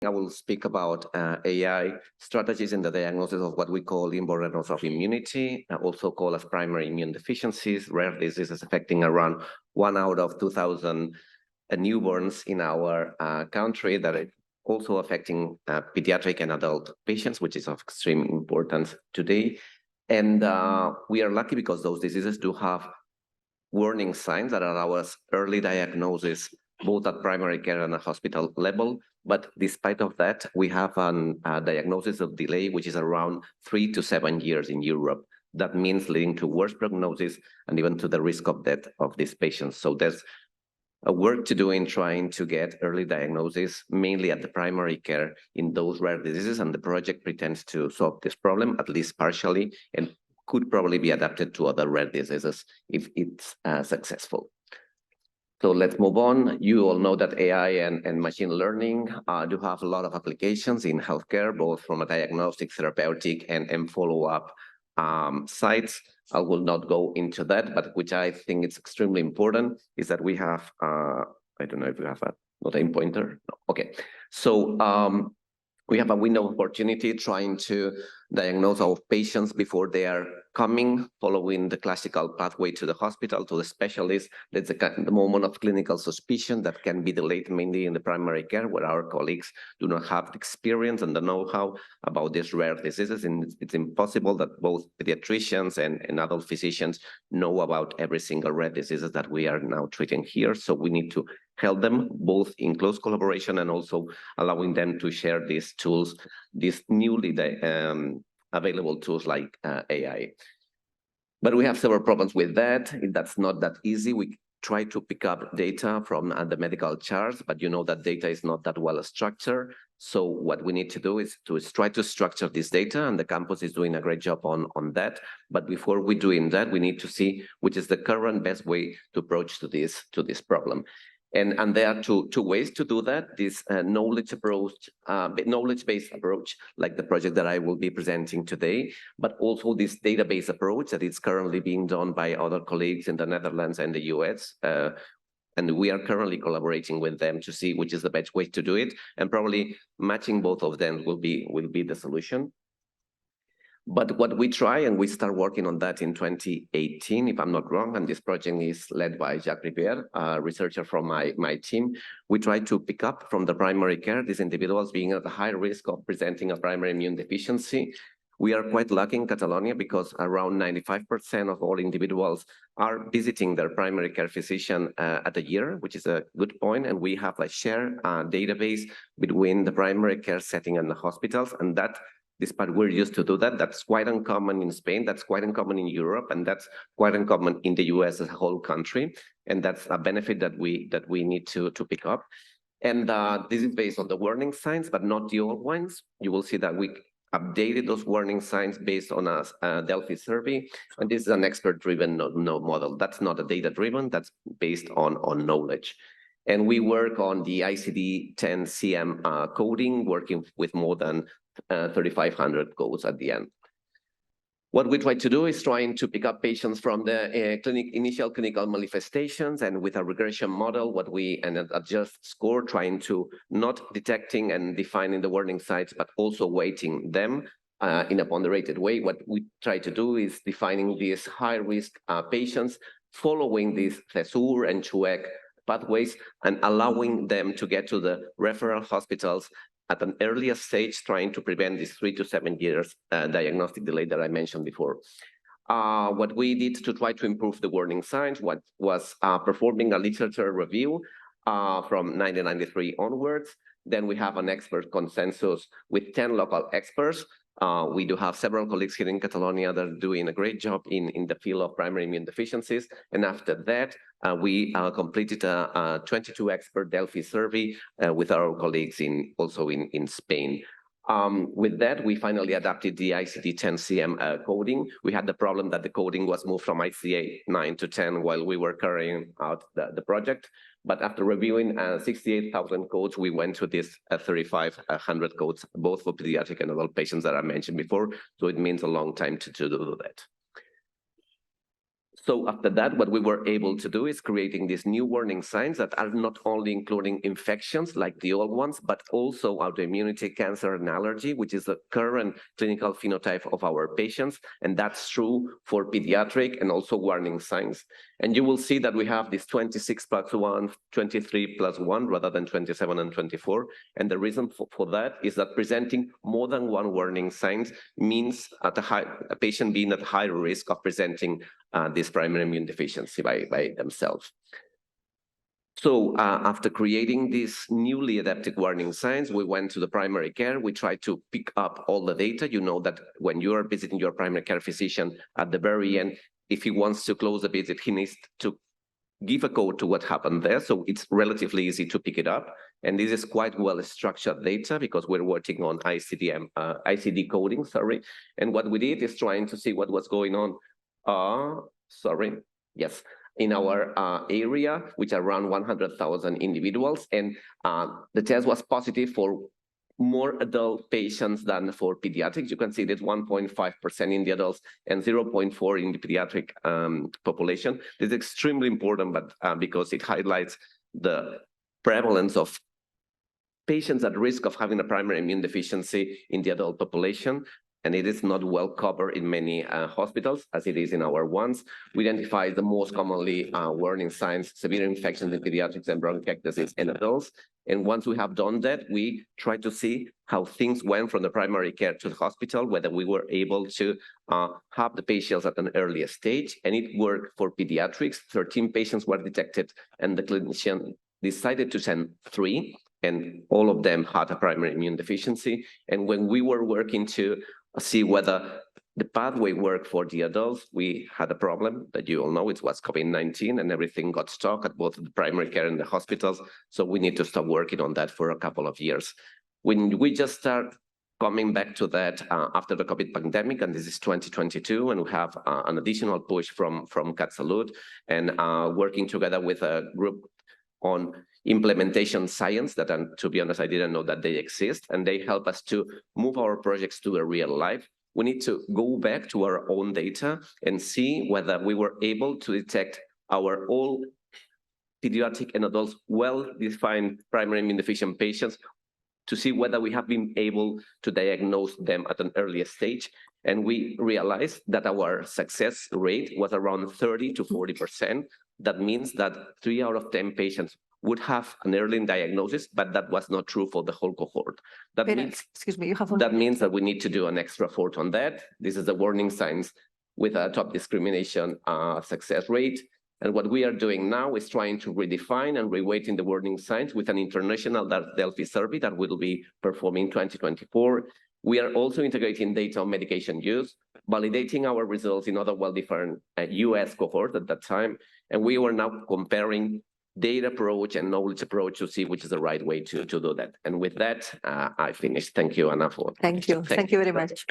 I will speak about AI strategies in the diagnosis of what we call inborn errors of immunity, also called as primary immune deficiencies, rare diseases affecting around 1 out of 2,000 newborns in our country that are also affecting pediatric and adult patients, which is of extreme importance today. And we are lucky because those diseases do have warning signs that allow us early diagnosis, both at primary care and at hospital level. But despite of that, we have a diagnosis of delay, which is around 3 to 7 years in Europe. That means leading to worse prognosis and even to the risk of death of these patients. So there's a work to do in trying to get early diagnosis, mainly at the primary care in those rare diseases. And the project pretends to solve this problem, at least partially, and could probably be adapted to other rare diseases if it's successful. So let's move on. You all know that AI and machine learning do have a lot of applications in healthcare, both from a diagnostic, therapeutic, and follow-up sites. I will not go into that, but which I think is extremely important is that we have, I don't know if you have not a pointer. No. Okay. So we have a window of opportunity trying to diagnose our patients before they are coming, following the classical pathway to the hospital, to the specialist. That's the moment of clinical suspicion that can be delayed mainly in the primary care, where our colleagues do not have the experience and the know-how about these rare diseases. And it's impossible that both pediatricians and adult physicians know about every single rare diseases that we are now treating here. So we need to help them both in close collaboration and also allowing them to share these tools, these newly available tools like AI. But we have several problems with that. That's not that easy. We try to pick up data from the medical charts, but you know that data is not that well structured. So what we need to do is to try to structure this data, and the campus is doing a great job on that. But before we're doing that, we need to see which is the current best way to approach to this problem. And there are two ways to do that. This knowledge approach, knowledge-based approach, like the project that I will be presenting today, but also this database approach that is currently being done by other colleagues in the Netherlands and the US. And we are currently collaborating with them to see which is the best way to do it. And probably matching both of them will be the solution. But what we try, and we start working on that in 2018, if I'm not wrong, and this project is led by Jacques Rivière, a researcher from my team. We try to pick up from the primary care, these individuals being at a high risk of presenting a primary immune deficiency. We are quite lucky in Catalonia because around 95% of all individuals are visiting their primary care physician at a year, which is a good point. And we have a shared database between the primary care setting and the hospitals, and that despite we're used to do that, that's quite uncommon in Spain, that's quite uncommon in Europe, and that's quite uncommon in the US as a whole country. And that's a benefit that we need to pick up. And this is based on the warning signs, but not the old ones. You will see that we updated those warning signs based on a Delphi survey. And this is an expert-driven model. That's not a data-driven, that's based on knowledge. And we work on the ICD-10-CM coding, working with more than 3,500 codes at the end. What we try to do is trying to pick up patients from the initial clinical manifestations, and with a regression model, and adjust score, trying to not detecting and defining the warning signs, but also weighting them in a ponderated way. What we try to do is defining these high-risk patients, following these VHIR and VHIR pathways, and allowing them to get to the referral hospitals at an earlier stage, trying to prevent this 3 to 7 years diagnostic delay that I mentioned before. What we did to try to improve the warning signs was performing a literature review from 1993 onwards. Then we have an expert consensus with 10 local experts. We do have several colleagues here in Catalonia that are doing a great job in the field of primary immune deficiencies. And after that, we completed a 22-expert Delphi survey with our colleagues also in Spain. With that, we finally adapted the ICD-10-CM coding. We had the problem that the coding was moved from ICA 9 to 10 while we were carrying out the project. But after reviewing 68,000 codes, we went to this 3,500 codes, both for pediatric and adult patients that I mentioned before. So it means a long time to do that. So after that, what we were able to do is creating these new warning signs that are not only including infections like the old ones, but also autoimmunity, cancer, and allergy, which is the current clinical phenotype of our patients. And that's true for pediatric and also warning signs. And you will see that we have this 26 plus 1, 23 plus 1, rather than 27 and 24. And the reason for that is that presenting more than one warning signs means a patient being at high risk of presenting this primary immune deficiency by themselves. So after creating these newly adapted warning signs, we went to the primary care. We tried to pick up all the data. You know that when you are visiting your primary care physician at the very end, if he wants to close the visit, he needs to give a code to what happened there. So it's relatively easy to pick it up. And this is quite well-structured data because we're working on ICD coding, sorry. And what we did is trying to see what was going on in our area, which are around 100,000 individuals. And the test was positive for more adult patients than for pediatrics. You can see that 1.5% in the adults and 0.4% in the pediatric population. This is extremely important, but because it highlights the prevalence of patients at risk of having a primary immune deficiency in the adult population. And it is not well covered in many hospitals, as it is in our ones. We identify the most commonly warning signs, severe infections in pediatrics and bronchiectasis in adults. And once we have done that, we try to see how things went from the primary care to the hospital, whether we were able to have the patients at an earlier stage. And it worked for pediatrics. 13 patients were detected, and the clinician decided to send 3, and all of them had a primary immune deficiency. And when we were working to see whether the pathway worked for the adults, we had a problem that you all know. It was COVID-19, and everything got stuck at both the primary care and the hospitals. So we need to stop working on that for a couple of years. When we just start coming back to that after the COVID pandemic, and this is 2022, and we have an additional push from Catsalud, and working together with a group on implementation science that, to be honest, I didn't know that they exist, and they help us to move our projects to a real life. We need to go back to our own data and see whether we were able to detect our all pediatric and adults well-defined primary immune deficient patients, to see whether we have been able to diagnose them at an earlier stage. And we realized that our success rate was around 30 to 40%. That means that 3 out of 10 patients would have an early diagnosis, but that was not true for the whole cohort. That means that we need to do an extra effort on that. This is the warning signs with a top discrimination success rate. And what we are doing now is trying to redefine and reweighting the warning signs with an international Delphi survey that will be performing in 2024. We are also integrating data on medication use, validating our results in other well-defined US cohorts at that time. And we were now comparing data approach and knowledge approach to see which is the right way to do that. And with that, I finished. Thank you, Anna. Thank you. Thank you very much.